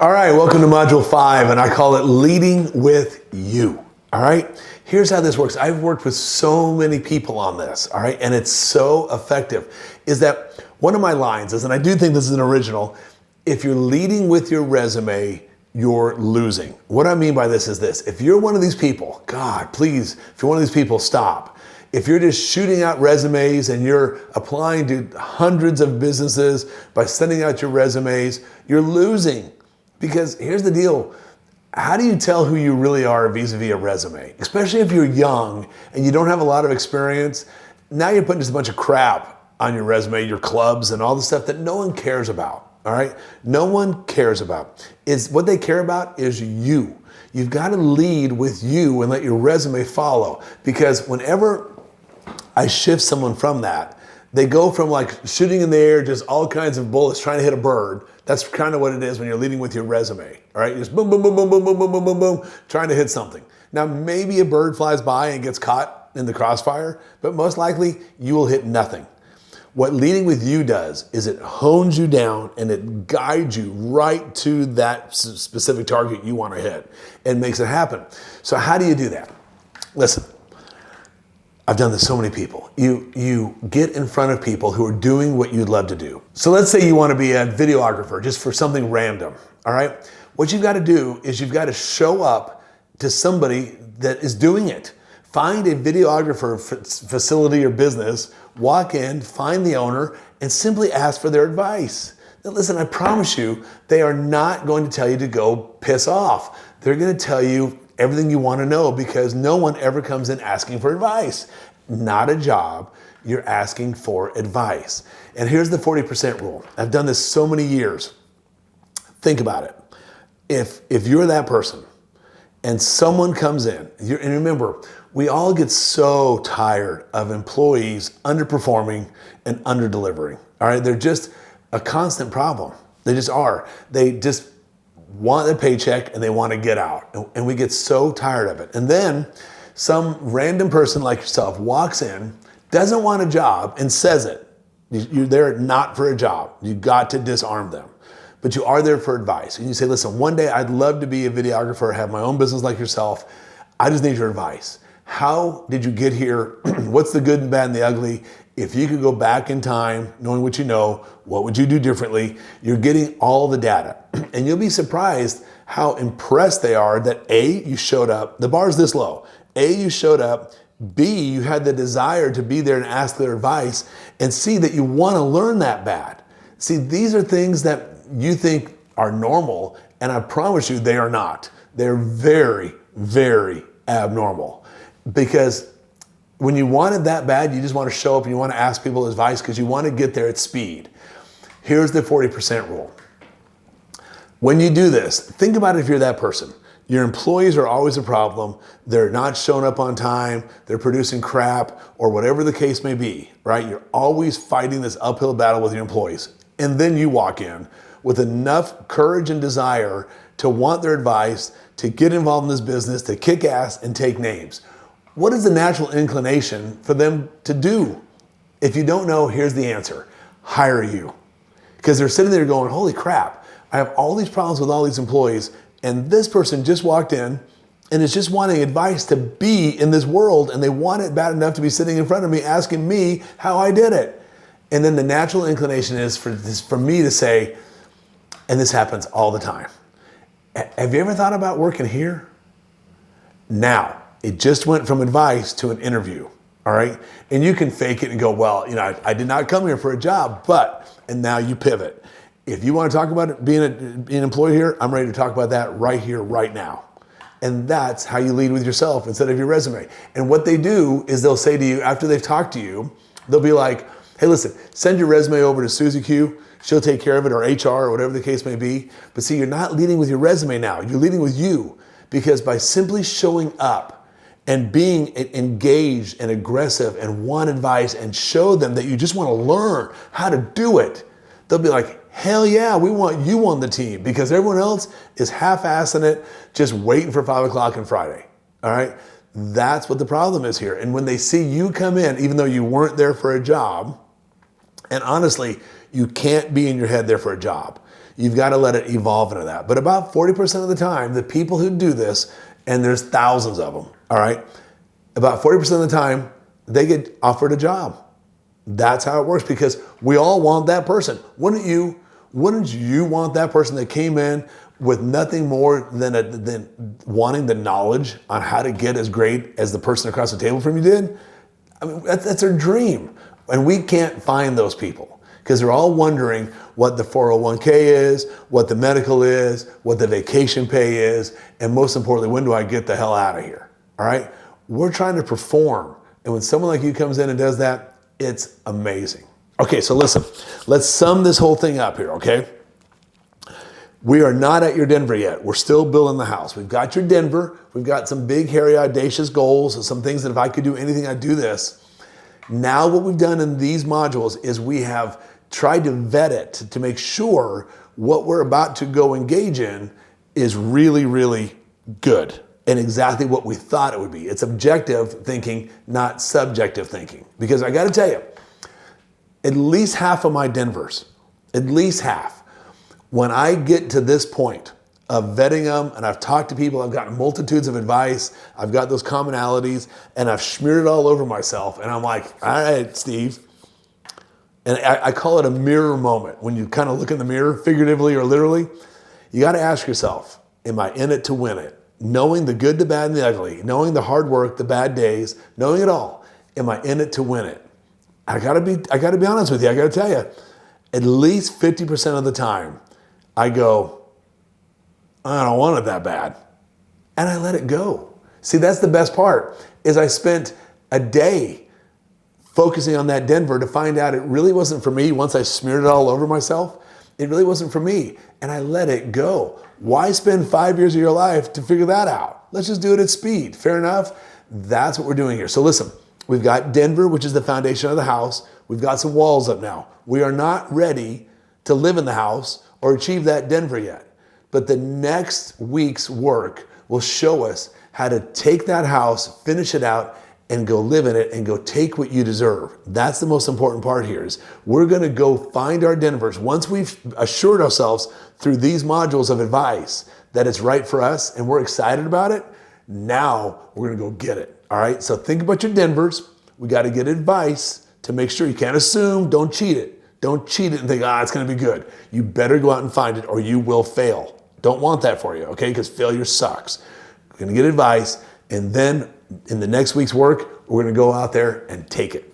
All right, welcome to Module 5, and I call it Leading with You. All right, here's how this works. I've worked with so many people on this, all right, and it's so effective, is that one of my lines is, and I do think this is an original, if you're leading with your resume, you're losing. What I mean by this is this: if you're one of these people, God, please, if you're one of these people, stop. If you're just shooting out resumes and you're applying to hundreds of businesses by sending out your resumes, you're losing. Because here's the deal: how do you tell who you really are vis-a-vis a resume? Especially if you're young and you don't have a lot of experience. Now you're putting just a bunch of crap on your resume, your clubs and all the stuff that no one cares about, all right? No one cares about. What they care about is you. You've got to lead with you and let your resume follow. Because whenever I shift someone from that, they go from like shooting in the air, just all kinds of bullets trying to hit a bird. That's kind of what it is when you're leading with your resume, all right? You're just boom, boom, boom, boom, boom, boom, boom, boom, boom, boom, trying to hit something. Now, maybe a bird flies by and gets caught in the crossfire, but most likely you will hit nothing. What leading with you does is it hones you down and it guides you right to that specific target you want to hit and makes it happen. So how do you do that? Listen. I've done this so many people. You get in front of people who are doing what you'd love to do. So let's say you want to be a videographer just for something random, all right? What you've got to do is you've got to show up to somebody that is doing it. Find a videographer facility or business, walk in, find the owner, and simply ask for their advice. Now listen, I promise you, they are not going to tell you to go piss off. They're going to tell you everything you want to know, because no one ever comes in asking for advice. Not a job, you're asking for advice. And here's the 40% rule. I've done this so many years. Think about it. If you're that person and someone comes in, and remember, we all get so tired of employees underperforming and underdelivering. All right, they're just a constant problem. They just are. They just want a paycheck and they want to get out. And we get so tired of it. And then some random person like yourself walks in, doesn't want a job, and says it. You're there not for a job. You got to disarm them. But you are there for advice. And you say, listen, one day I'd love to be a videographer, have my own business like yourself. I just need your advice. How did you get here? What's the good and bad and the ugly? If you could go back in time, knowing what you know, what would you do differently? You're getting all the data. And you'll be surprised how impressed they are that A, you showed up. The bar's this low. A, you showed up. B, you had the desire to be there and ask their advice. And C, that you want to learn that bad. See, these are things that you think are normal, and I promise you they are not. They're very, very abnormal. Because when you want it that bad, you just want to show up and you want to ask people advice because you want to get there at speed. Here's the 40% rule. When you do this, think about it if you're that person. Your employees are always a problem. They're not showing up on time. They're producing crap, or whatever the case may be, right? You're always fighting this uphill battle with your employees. And then you walk in with enough courage and desire to want their advice, to get involved in this business, to kick ass and take names. What is the natural inclination for them to do? If you don't know, here's the answer: hire you. Because they're sitting there going, holy crap, I have all these problems with all these employees, and this person just walked in and is just wanting advice to be in this world, and they want it bad enough to be sitting in front of me asking me how I did it. And then the natural inclination is for me to say, and this happens all the time, have you ever thought about working here? Now, it just went from advice to an interview, all right? And you can fake it and go, well, I did not come here for a job, and now you pivot. If you want to talk about it, being an employee here, I'm ready to talk about that right here, right now. And that's how you lead with yourself instead of your resume. And what they do is they'll say to you, after they've talked to you, they'll be like, hey, listen, send your resume over to Susie Q. She'll take care of it, or HR, or whatever the case may be. But see, you're not leading with your resume now. You're leading with you. Because by simply showing up and being engaged and aggressive and want advice and show them that you just want to learn how to do it, they'll be like, hell yeah, we want you on the team, because everyone else is half-assing it, just waiting for 5 o'clock on Friday, all right? That's what the problem is here. And when they see you come in, even though you weren't there for a job, and honestly, you can't be in your head there for a job. you've got to let it evolve into that. But about 40% of the time, the people who do this, and there's thousands of them, all right, about 40% of the time, they get offered a job. That's how it works, because we all want that person. Wouldn't you want that person that came in with nothing more than wanting the knowledge on how to get as great as the person across the table from you did? I mean, that's their dream. And we can't find those people because they're all wondering what the 401k is, what the medical is, what the vacation pay is, and most importantly, when do I get the hell out of here? All right? We're trying to perform. And when someone like you comes in and does that, it's amazing. Okay, so listen, let's sum this whole thing up here, okay? We are not at your Denver yet. We're still building the house. We've got your Denver. We've got some big, hairy, audacious goals and some things that if I could do anything, I'd do this. Now what we've done in these modules is we have tried to vet it to make sure what we're about to go engage in is really, really good and exactly what we thought it would be. It's objective thinking, not subjective thinking. Because I got to tell you, at least half of my Denvers, at least half, when I get to this point of vetting them and I've talked to people, I've gotten multitudes of advice, I've got those commonalities, and I've smeared it all over myself, and I'm like, all right, Steve. And I call it a mirror moment. When you kind of look in the mirror, figuratively or literally, you got to ask yourself, am I in it to win it? Knowing the good, the bad, and the ugly, knowing the hard work, the bad days, knowing it all, am I in it to win it? I gotta be honest with you. I gotta tell you, at least 50% of the time, I go, I don't want it that bad. And I let it go. See, that's the best part, is I spent a day focusing on that Denver to find out it really wasn't for me. Once I smeared it all over myself, it really wasn't for me. And I let it go. Why spend 5 years of your life to figure that out? Let's just do it at speed. Fair enough? That's what we're doing here. So listen, we've got Denver, which is the foundation of the house. We've got some walls up now. We are not ready to live in the house or achieve that Denver yet. But the next week's work will show us how to take that house, finish it out, and go live in it and go take what you deserve. That's the most important part here, is we're gonna go find our Denvers. Once we've assured ourselves through these modules of advice that it's right for us and we're excited about it, now we're gonna go get it, all right? So think about your Denvers. We gotta get advice to make sure. You can't assume, don't cheat it. Don't cheat it and think, it's gonna be good. You better go out and find it or you will fail. Don't want that for you, okay? Because failure sucks. We're gonna get advice, and then in the next week's work, we're gonna go out there and take it.